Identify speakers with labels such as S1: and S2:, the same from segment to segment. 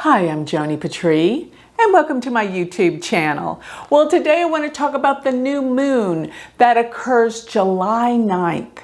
S1: Hi, I'm Joni Patry, and welcome to my YouTube channel. Well, today I want to talk about the new moon that occurs July 9th.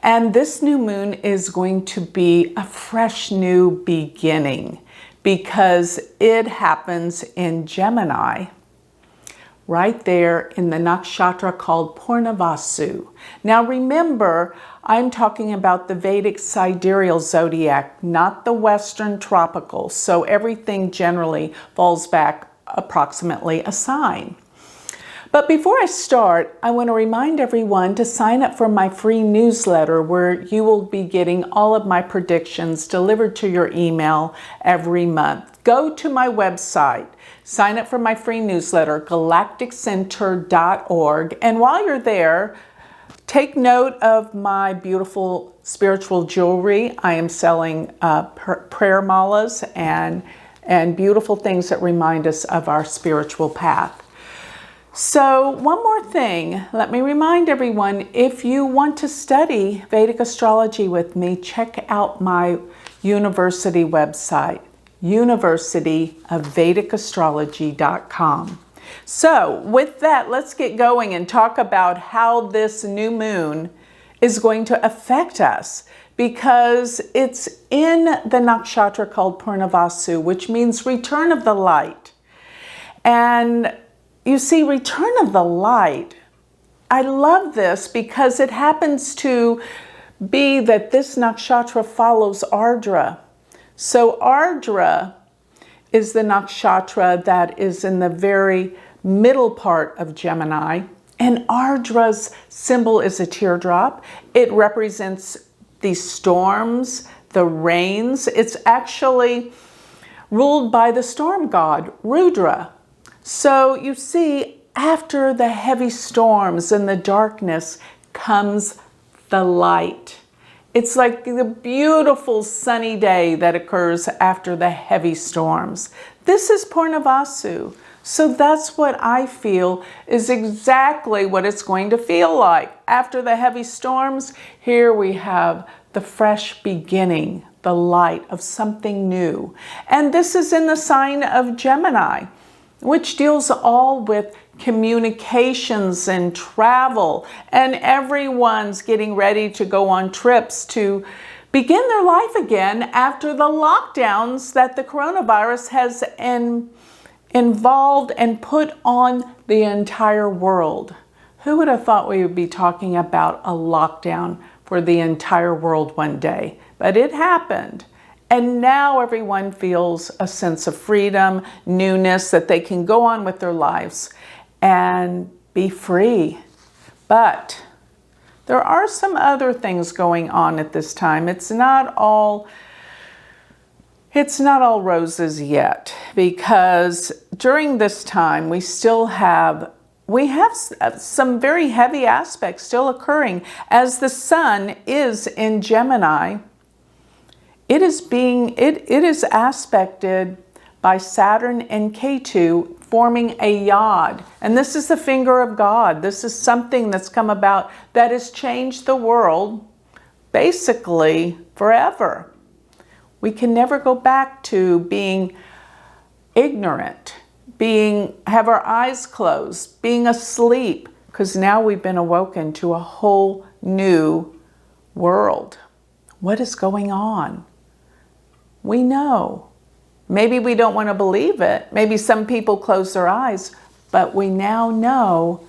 S1: And this new moon is going to be a fresh new beginning because it happens in Gemini, right there in the nakshatra called Purnavasu. Now remember, I'm talking about the Vedic sidereal zodiac, not the Western tropical. So everything generally falls back approximately a sign. But before I start, I want to remind everyone to sign up for my free newsletter where you will be getting all of my predictions delivered to your email every month. Go to my website, sign up for my free newsletter, galacticcenter.org. And while you're there, take note of my beautiful spiritual jewelry. I am selling prayer malas and beautiful things that remind us of our spiritual path. So one more thing, let me remind everyone, if you want to study Vedic astrology with me, check out my university website, universityofvedicastrology.com. So with that, let's get going and talk about how this new moon is going to affect us, because it's in the nakshatra called Purnavasu, which means return of the light. And you see, return of the light, I love this because it happens to be that this nakshatra follows Ardra. So Ardra is the nakshatra that is in the very middle part of Gemini, and Ardra's symbol is a teardrop. It represents the storms, the rains. It's actually ruled by the storm god, Rudra. So you see, after the heavy storms and the darkness comes the light. It's like the beautiful sunny day that occurs after the heavy storms. This is Purnavasu. So that's what I feel is exactly what it's going to feel like. After the heavy storms, here we have the fresh beginning, the light of something new. And this is in the sign of Gemini, which deals all with communications and travel, and everyone's getting ready to go on trips to begin their life again after the lockdowns that the coronavirus has involved and put on the entire world. Who would have thought we would be talking about a lockdown for the entire world one day? But it happened. And now everyone feels a sense of freedom, newness, that they can go on with their lives and be free. But there are some other things going on at this time. It's not all roses yet, because during this time we have some very heavy aspects still occurring as the sun is in Gemini. It is aspected by Saturn and Ketu, forming a yod. And this is the finger of God. This is something that's come about that has changed the world basically forever. We can never go back to being ignorant, have our eyes closed, being asleep, because now we've been awoken to a whole new world. What is going on? We know. Maybe we don't want to believe it. Maybe some people close their eyes, but we now know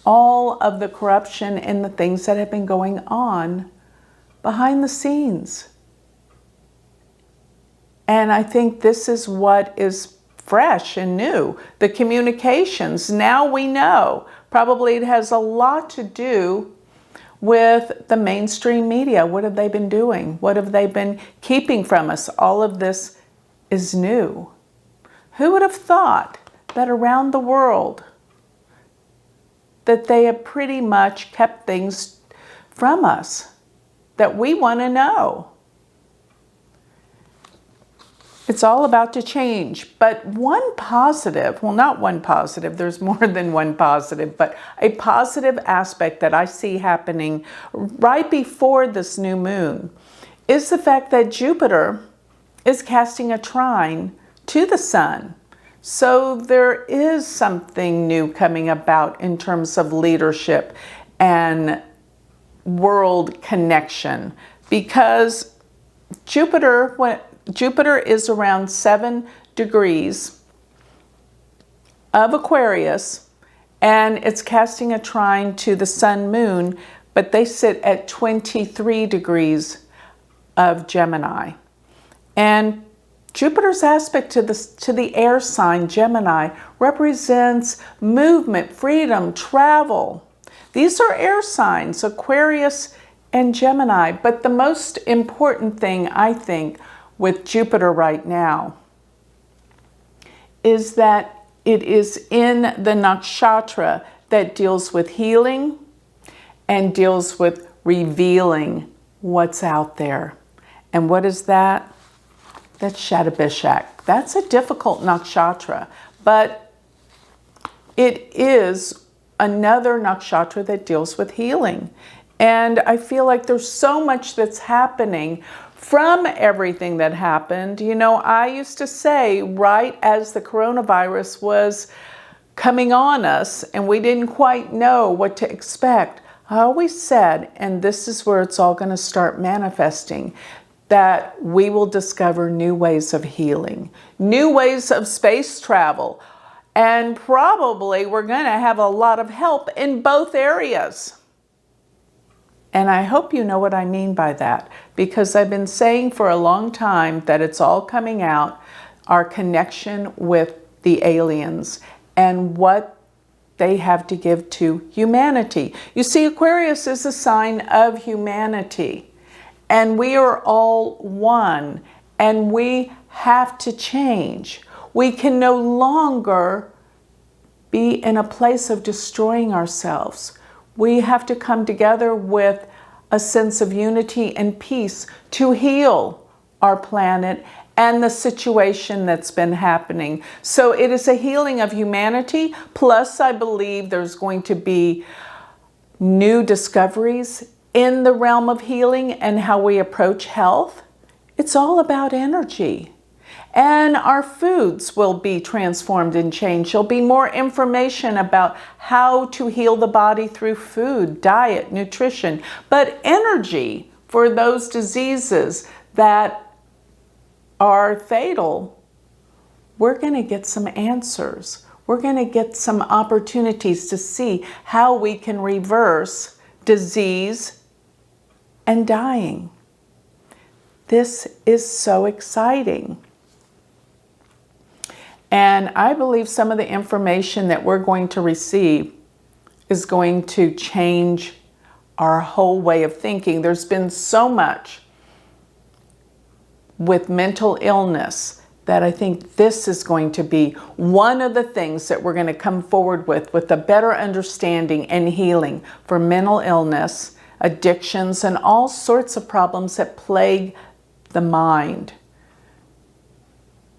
S1: all of the corruption and the things that have been going on behind the scenes. And I think this is what is fresh and new. The communications, now we know. Probably it has a lot to do with the mainstream media. What have they been doing? What have they been keeping from us? All of this is new. Who would have thought that around the world that they have pretty much kept things from us that we want to know? It's all about to change. But one positive, well, not one positive, there's more than one positive, but a positive aspect that I see happening right before this new moon is the fact that Jupiter is casting a trine to the sun. So there is something new coming about in terms of leadership and world connection, because Jupiter is around 7 degrees of Aquarius, and it's casting a trine to the sun moon, but they sit at 23 degrees of Gemini. And Jupiter's aspect to the air sign Gemini represents movement, freedom, travel. These are air signs, Aquarius and Gemini. But the most important thing, I think, with Jupiter right now is that it is in the nakshatra that deals with healing and deals with revealing what's out there. And what is that? That's Shatabishak. That's a difficult nakshatra, but it is another nakshatra that deals with healing. And I feel like there's so much that's happening from everything that happened. You know, I used to say right as the coronavirus was coming on us and we didn't quite know what to expect, I always said, and this is where it's all going to start manifesting, that we will discover new ways of healing, new ways of space travel, and probably we're going to have a lot of help in both areas. And I hope you know what I mean by that, because I've been saying for a long time that it's all coming out, our connection with the aliens and what they have to give to humanity. You see, Aquarius is a sign of humanity, and we are all one, and we have to change. We can no longer be in a place of destroying ourselves. We have to come together with a sense of unity and peace to heal our planet and the situation that's been happening. So it is a healing of humanity. Plus, I believe there's going to be new discoveries in the realm of healing and how we approach health. It's all about energy. And our foods will be transformed and changed. There'll be more information about how to heal the body through food, diet, nutrition. But energy for those diseases that are fatal, we're going to get some answers. We're going to get some opportunities to see how we can reverse disease and dying. This is so exciting. And I believe some of the information that we're going to receive is going to change our whole way of thinking. There's been so much with mental illness that I think this is going to be one of the things that we're going to come forward with a better understanding and healing for mental illness, addictions, and all sorts of problems that plague the mind.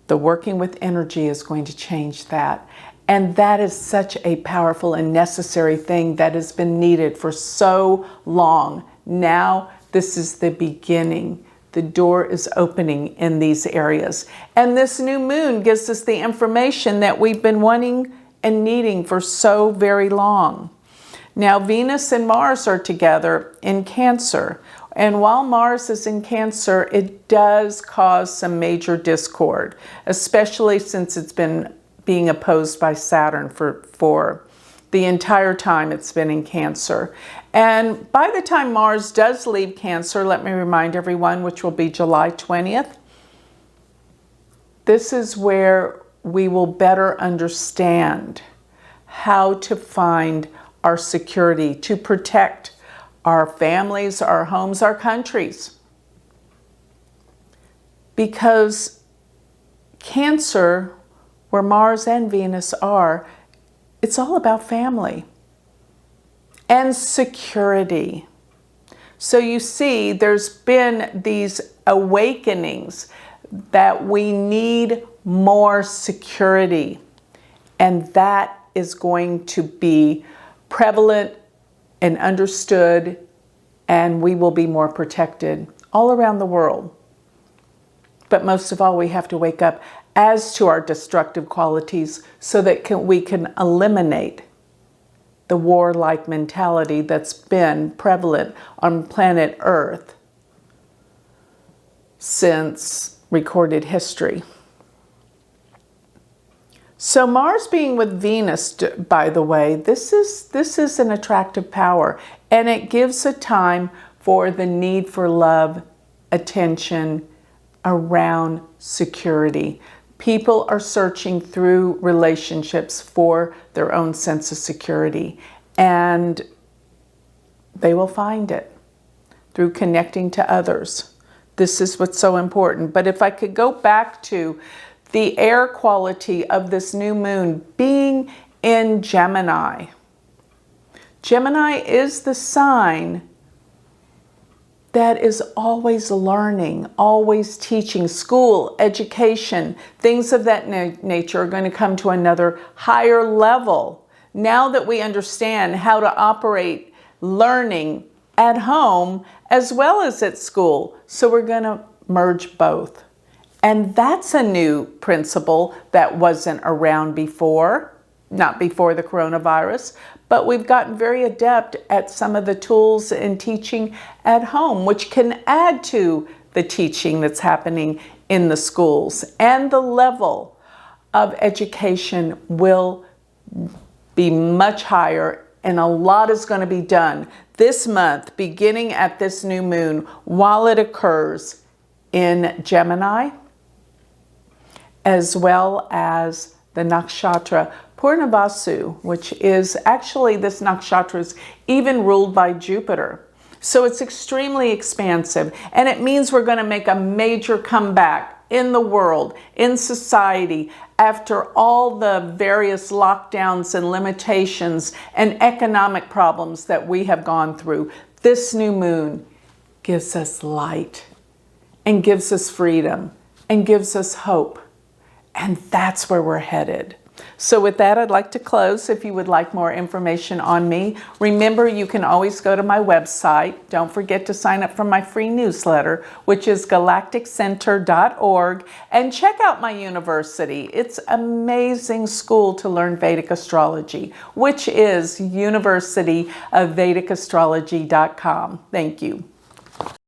S1: The working with energy is going to change that. And that is such a powerful and necessary thing that has been needed for so long. Now, this is the beginning. The door is opening in these areas. And this new moon gives us the information that we've been wanting and needing for so very long. Now, Venus and Mars are together in Cancer. And while Mars is in Cancer, it does cause some major discord, especially since it's been being opposed by Saturn for the entire time it's been in Cancer. And by the time Mars does leave Cancer, let me remind everyone, which will be July 20th, this is where we will better understand how to find our security, to protect our families, our homes, our countries. Because Cancer, where Mars and Venus are, it's all about family and security. So you see, there's been these awakenings that we need more security, and that is going to be prevalent and understood, and we will be more protected all around the world. But most of all, we have to wake up as to our destructive qualities so that we can eliminate the warlike mentality that's been prevalent on planet Earth since recorded history. So Mars being with Venus, by the way, this is an attractive power, and it gives a time for the need for love, attention around security. People are searching through relationships for their own sense of security, and they will find it through connecting to others. This is what's so important. But if I could go back to the air quality of this new moon being in Gemini. Gemini is the sign that is always learning, always teaching. School, education, things of that nature are going to come to another higher level. Now that we understand how to operate learning at home as well as at school, so we're going to merge both. And that's a new principle that wasn't around before, not before the coronavirus, but we've gotten very adept at some of the tools in teaching at home, which can add to the teaching that's happening in the schools. And the level of education will be much higher, and a lot is going to be done this month, beginning at this new moon, while it occurs in Gemini, as well as the nakshatra Purnavasu, which is actually, this nakshatra is even ruled by Jupiter. So it's extremely expansive, and it means we're going to make a major comeback in the world, in society, after all the various lockdowns and limitations and economic problems that we have gone through. This new moon gives us light and gives us freedom and gives us hope. And that's where we're headed. So with that, I'd like to close. If you would like more information on me, remember you can always go to my website. Don't forget to sign up for my free newsletter, which is galacticcenter.org, and check out my university. It's an amazing school to learn Vedic astrology, which is University of Vedic Astrology.com. Thank you.